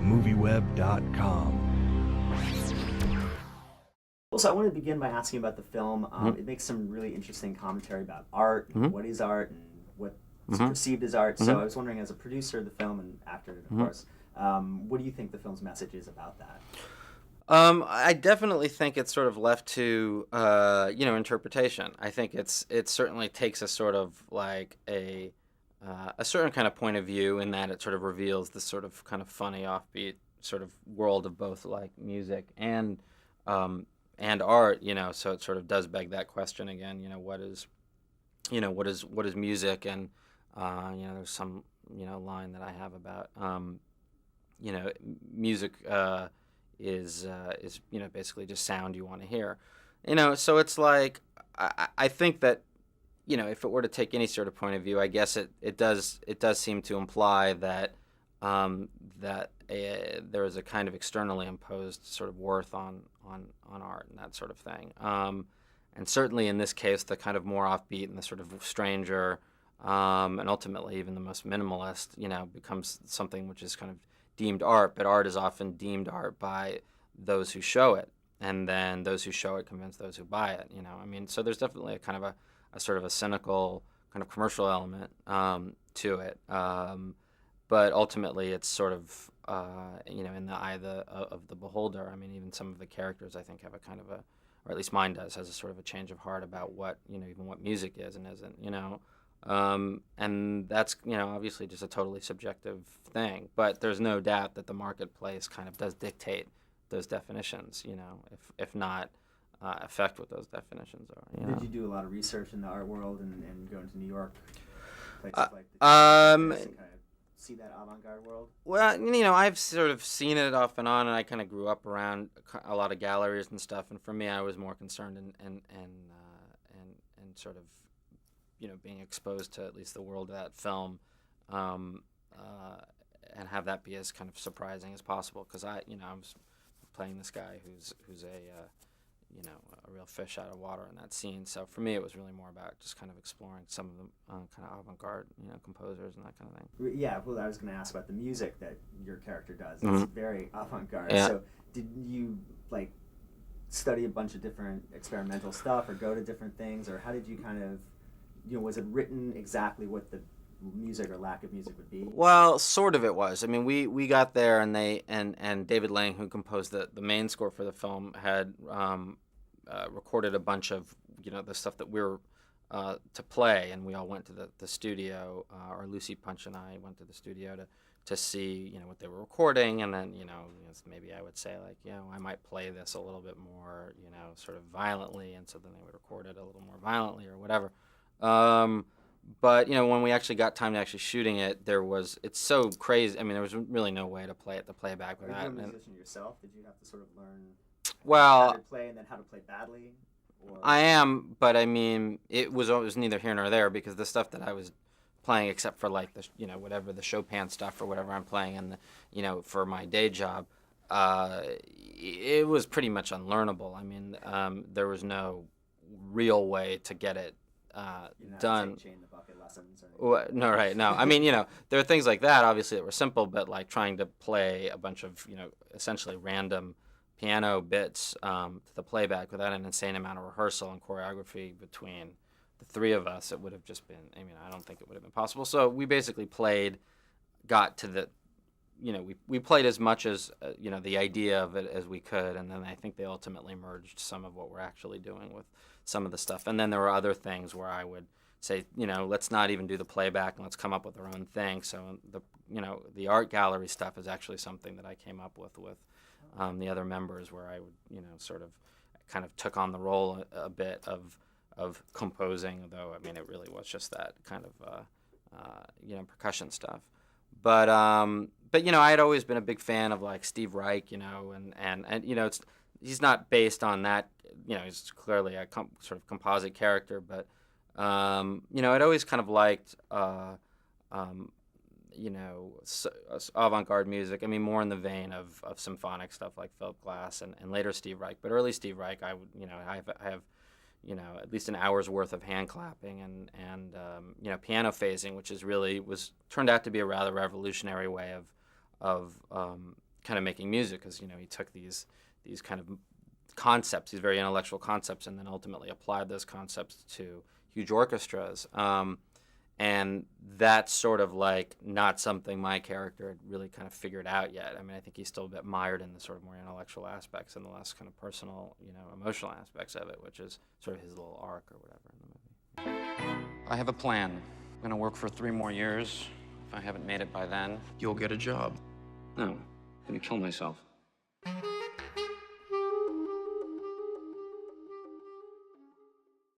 MovieWeb.com. So I want to begin by asking about the film. It makes some really interesting commentary about art, what is art, and what's perceived as art. So I was wondering, as a producer of the film and actor, of course, what do you think the film's message is about that? I definitely think it's sort of left to interpretation. I think it certainly takes a sort of like a certain kind of point of view in that it sort of reveals this sort of kind of funny, offbeat sort of world of both like music and art. So it sort of does beg that question again. What is music? And there's some line that I have about music. Is basically just sound you want to hear, so it's like I think that if it were to take any sort of point of view, I guess it does seem to imply that there is a kind of externally imposed sort of worth on art and that sort of thing, and certainly in this case the kind of more offbeat and the sort of stranger and ultimately even the most minimalist becomes something which is kind of deemed art, but art is often deemed art by those who show it, and then those who show it convince those who buy it. So there's definitely a kind of a sort of a cynical kind of commercial element to it, but ultimately it's sort of in the eye of the beholder. Even some of the characters I think have a kind of a, or at least mine has a sort of a change of heart about what even what music is and isn't. And that's obviously just a totally subjective thing, but there's no doubt that the marketplace kind of does dictate those definitions, if not affect what those definitions are. Did you do a lot of research in the art world and go into New York, places like that, to kind of see that avant-garde world? Well, I've sort of seen it off and on, and I kind of grew up around a lot of galleries and stuff, and for me I was more concerned and sort of being exposed to at least the world of that film, and have that be as kind of surprising as possible, because I was playing this guy who's a real fish out of water in that scene. So for me, it was really more about just kind of exploring some of the kind of avant-garde composers and that kind of thing. Yeah, well, I was going to ask about the music that your character does. It's very avant-garde. Yeah. So did you study a bunch of different experimental stuff, or go to different things, or how did you kind of was it written exactly what the music or lack of music would be? Well, sort of it was. We got there, and and David Lang, who composed the main score for the film, had recorded a bunch of the stuff that we were to play, and we all went to the studio, or Lucy Punch and I went to the studio to see what they were recording, and then maybe I would say I might play this a little bit more sort of violently, and so then they would record it a little more violently or whatever. But when we actually got time to actually shooting it, it's so crazy. There was really no way to play it, the playback with that. Are you a musician yourself? Did you have to sort of learn how to play and then how to play badly? Or? I am, but it was neither here nor there, because the stuff that I was playing, except for the whatever the Chopin stuff or whatever I'm playing, and for my day job, it was pretty much unlearnable. There was no real way to get it done. Chain the bucket lessons. No, right? No, there are things like that, obviously, that were simple, but trying to play a bunch of essentially random piano bits to the playback without an insane amount of rehearsal and choreography between the three of us, it would have just been. I don't think it would have been possible. So we basically got to the. We played as much as the idea of it as we could, and then I think they ultimately merged some of what we're actually doing with some of the stuff. And then there were other things where I would say, let's not even do the playback and let's come up with our own thing. So the art gallery stuff is actually something that I came up with the other members, where I would sort of kind of took on the role a bit of composing, though it really was just that kind of percussion stuff. But I had always been a big fan of Steve Reich, and he's not based on that, he's clearly a sort of composite character, but I'd always kind of liked avant-garde music. More in the vein of symphonic stuff like Philip Glass and later Steve Reich. But early Steve Reich, I would I have at least an hour's worth of hand clapping and piano phasing, which is really turned out to be a rather revolutionary way of kind of making music, because he took these kind of concepts, these very intellectual concepts, and then ultimately applied those concepts to huge orchestras. And that's sort of like not something my character had really kind of figured out yet. I mean, I think he's still a bit mired in the sort of more intellectual aspects and the less kind of personal, emotional aspects of it, which is sort of his little arc or whatever in the movie. I have a plan. I'm gonna work for 3 more years. If I haven't made it by then, You'll get a job. no, I'm gonna kill myself.